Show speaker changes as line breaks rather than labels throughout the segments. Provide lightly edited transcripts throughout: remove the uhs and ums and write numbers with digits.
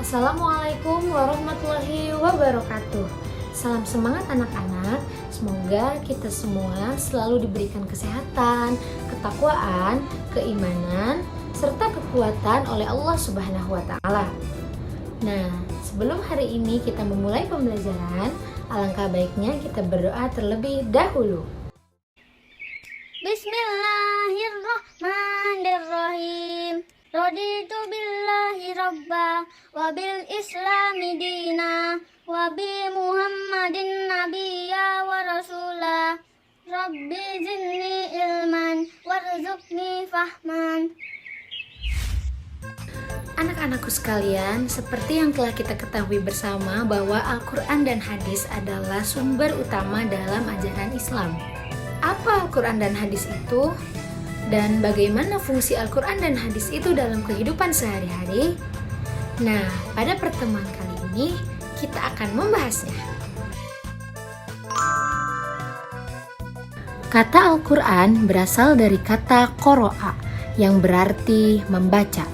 Assalamualaikum warahmatullahi wabarakatuh. Salam semangat anak-anak. Semoga kita semua selalu diberikan kesehatan, ketakwaan, keimanan, serta kekuatan oleh Allah Subhanahu wa Ta'ala. Nah, sebelum hari ini kita memulai pembelajaran, alangkah baiknya kita berdoa terlebih dahulu.
Bismillahirrahmanirrahim. Raditu billahi rabba wa bil islami dina wa bi muhammadin nabiyya wa rasula. Rabbi zidni ilman warzuqni fahman.
Anak-anakku sekalian, seperti yang telah kita ketahui bersama bahwa Al-Quran dan hadis adalah sumber utama dalam ajaran Islam. Apa Al-Quran dan hadis itu? Dan bagaimana fungsi Al-Quran dan hadis itu dalam kehidupan sehari-hari? Nah, pada pertemuan kali ini kita akan membahasnya. Kata Al-Quran berasal dari kata qoro'a yang berarti membaca,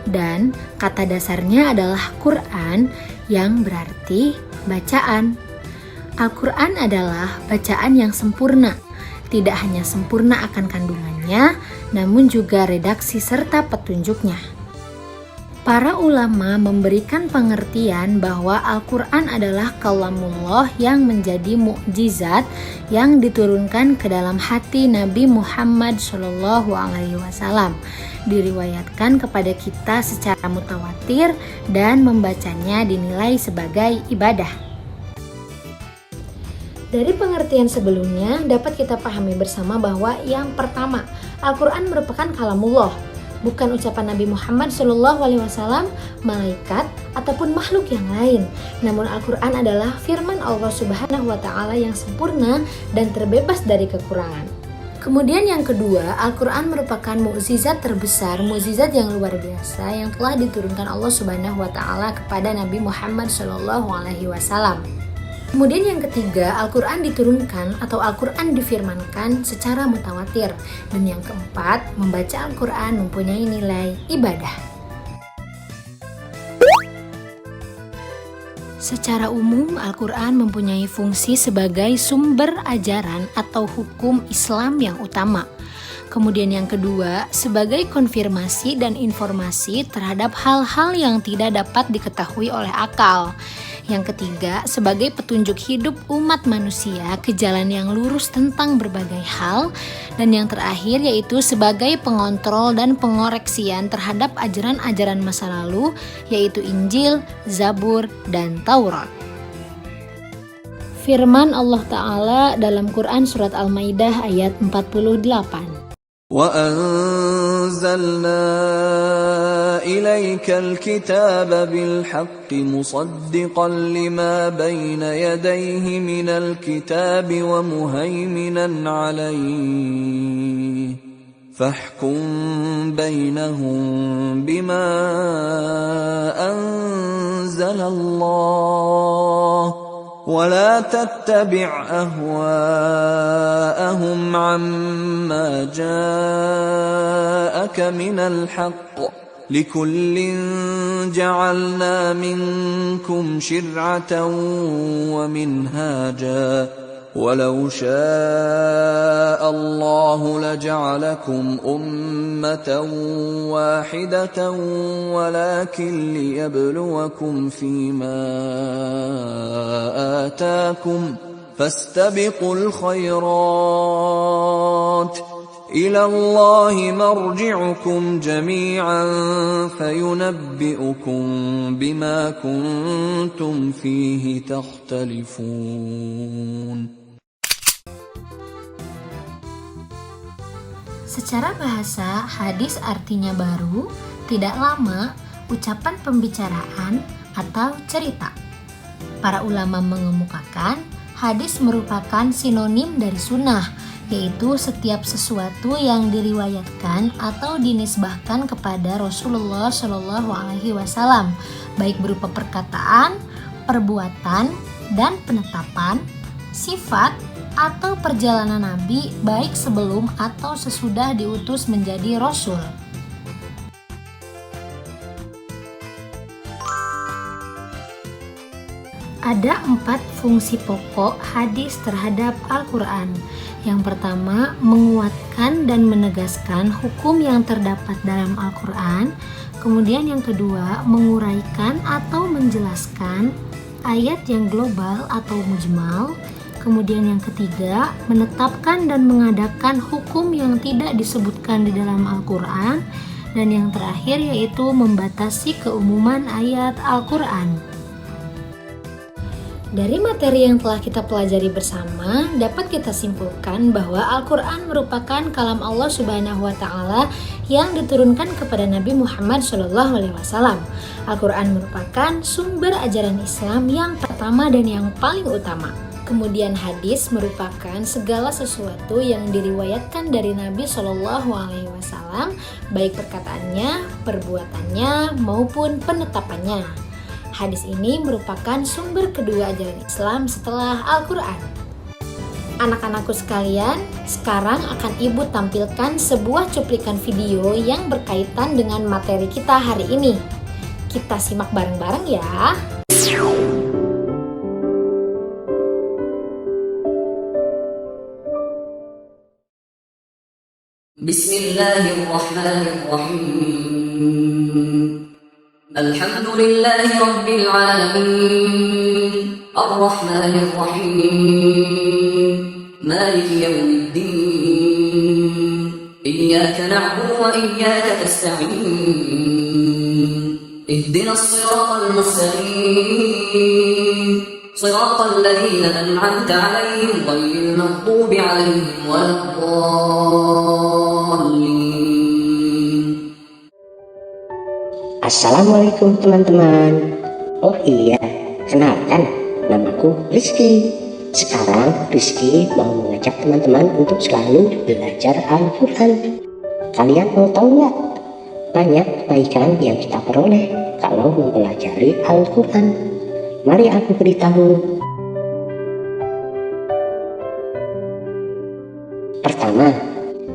dan kata dasarnya adalah Quran yang berarti bacaan. Al-Quran adalah bacaan yang sempurna. Tidak hanya sempurna akan kandungannya, namun juga redaksi serta petunjuknya. Para ulama memberikan pengertian bahwa Al-Quran adalah kalamullah yang menjadi mukjizat yang diturunkan ke dalam hati Nabi Muhammad SAW. Diriwayatkan kepada kita secara mutawatir dan membacanya dinilai sebagai ibadah. Dari pengertian sebelumnya dapat kita pahami bersama bahwa yang pertama, Al-Quran merupakan kalamullah, bukan ucapan Nabi Muhammad SAW, malaikat, ataupun makhluk yang lain. Namun Al-Quran adalah firman Allah Subhanahu wa Ta'ala yang sempurna dan terbebas dari kekurangan. Kemudian yang kedua, Al-Quran merupakan mukjizat terbesar, mukjizat yang luar biasa yang telah diturunkan Allah Subhanahu wa Ta'ala kepada Nabi Muhammad SAW. Kemudian yang ketiga, Al-Quran diturunkan atau Al-Quran difirmankan secara mutawatir. Dan yang keempat, membaca Al-Quran mempunyai nilai ibadah. Secara umum, Al-Quran mempunyai fungsi sebagai sumber ajaran atau hukum Islam yang utama. Kemudian yang kedua, sebagai konfirmasi dan informasi terhadap hal-hal yang tidak dapat diketahui oleh akal. Yang ketiga, sebagai petunjuk hidup umat manusia ke jalan yang lurus tentang berbagai hal. Dan yang terakhir yaitu sebagai pengontrol dan pengoreksian terhadap ajaran-ajaran masa lalu, yaitu Injil, Zabur, dan Taurat. Firman Allah Ta'ala dalam Quran Surat Al-Maidah ayat 48.
وَأَنزَلْنَا إِلَيْكَ الْكِتَابَ بِالْحَقِّ مُصَدِّقًا لِمَا بَيْنَ يَدَيْهِ مِنَ الْكِتَابِ وَمُهَيْمِنًا عَلَيْهِ فَاحْكُم بَيْنَهُم بِمَا أَنزَلَ اللَّهُ ولا تتبع أهواءهم عما جاءك من الحق لكل جعلنا منكم شرعة ومنهاجا ولو شاء الله لجعلكم أمة واحدة ولكن ليبلوكم فيما آتاكم فاستبقوا الخيرات إلى الله مرجعكم جميعا فينبئكم بما كنتم فيه تختلفون.
Secara bahasa, hadis artinya baru, tidak lama, ucapan pembicaraan, atau cerita. Para ulama mengemukakan, hadis merupakan sinonim dari sunnah, yaitu setiap sesuatu yang diriwayatkan atau dinisbahkan kepada Rasulullah SAW, baik berupa perkataan, perbuatan, dan penetapan, sifat, atau perjalanan Nabi baik sebelum atau sesudah diutus menjadi Rasul. Ada 4 fungsi pokok hadis terhadap Al-Quran. Yang pertama, menguatkan dan menegaskan hukum yang terdapat dalam Al-Quran. Kemudian yang kedua, menguraikan atau menjelaskan ayat yang global atau mujmal. Kemudian yang ketiga, menetapkan dan mengadakan hukum yang tidak disebutkan di dalam Al-Quran. Dan yang terakhir yaitu membatasi keumuman ayat Al-Quran. Dari materi yang telah kita pelajari bersama, dapat kita simpulkan bahwa Al-Quran merupakan kalam Allah Subhanahu wa Ta'ala yang diturunkan kepada Nabi Muhammad SAW. Al-Quran merupakan sumber ajaran Islam yang pertama dan yang paling utama. Kemudian hadis merupakan segala sesuatu yang diriwayatkan dari Nabi SAW, baik perkataannya, perbuatannya, maupun penetapannya. Hadis ini merupakan sumber kedua ajaran Islam setelah Al-Quran. Anak-anakku sekalian, sekarang akan Ibu tampilkan sebuah cuplikan video yang berkaitan dengan materi kita hari ini. Kita simak bareng-bareng ya.
Bismillahirrahmanirrahim. Alhamdulillahi Rabbil Alamin, Ar-Rahmanir Rahim, Maliki Yawmiddin, Iyyaka na'budu wa iyyaka nasta'in, Ihdinas siratal mustaqim, siratal ladzina an'amta 'alaihim ghairil maghdubi 'alaihim waladdallin.
Assalamualaikum teman-teman. Oh iya, kenalkan, namaku Rizky. Sekarang Rizky mau mengajak teman-teman untuk selalu belajar Al-Quran. Kalian mau tahu nggak? Banyak kebaikan yang kita peroleh kalau mempelajari Al-Quran. Mari aku beritahu. Pertama,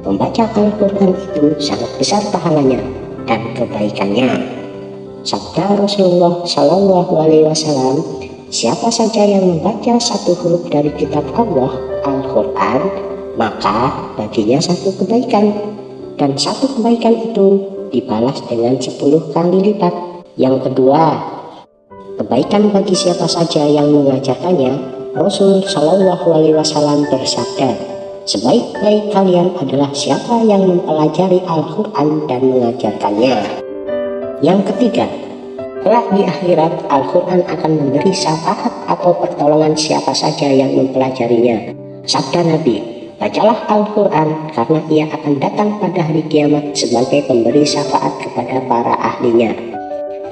membaca Al-Quran itu sangat besar pahalanya dan kebaikannya. Sabda Rasulullah SAW, siapa saja yang membaca satu huruf dari kitab Allah, Al-Quran, maka baginya satu kebaikan. Dan satu kebaikan itu dibalas dengan 10 kali lipat. Yang kedua, kebaikan bagi siapa saja yang mengajarkannya. Rasul SAW bersabda, sebaik-baik kalian adalah siapa yang mempelajari Al-Quran dan mengajarkannya. Yang ketiga, kelak di akhirat Al-Quran akan memberi syafaat atau pertolongan siapa saja yang mempelajarinya. Sabda Nabi, bacalah Al-Quran karena ia akan datang pada hari kiamat sebagai pemberi syafaat kepada para ahlinya.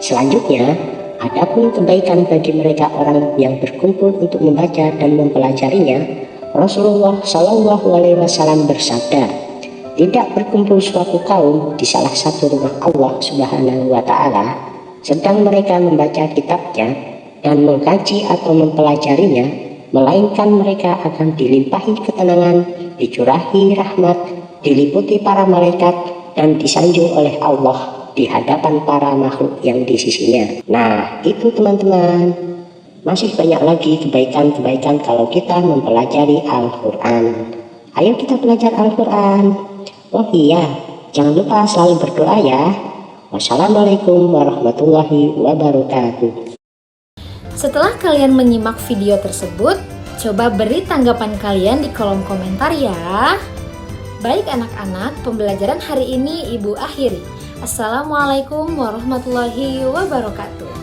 Selanjutnya, adapun kebaikan bagi mereka orang yang berkumpul untuk membaca dan mempelajarinya, Rasulullah SAW bersabda, tidak berkumpul suatu kaum di salah satu rumah Allah Subhanahu wa Ta'ala, sedang mereka membaca kitabnya dan mengkaji atau mempelajarinya, melainkan mereka akan dilimpahi ketenangan, dicurahi rahmat, diliputi para malaikat, dan disanjung oleh Allah di hadapan para makhluk yang di sisinya. Nah, itu teman-teman. Masih banyak lagi kebaikan-kebaikan kalau kita mempelajari Al-Quran. Ayo kita belajar Al-Quran. Oh iya, jangan lupa selalu berdoa ya. Wassalamualaikum warahmatullahi wabarakatuh.
Setelah kalian menyimak video tersebut, coba beri tanggapan kalian di kolom komentar ya. Baik anak-anak, pembelajaran hari ini Ibu akhiri. Assalamualaikum warahmatullahi wabarakatuh.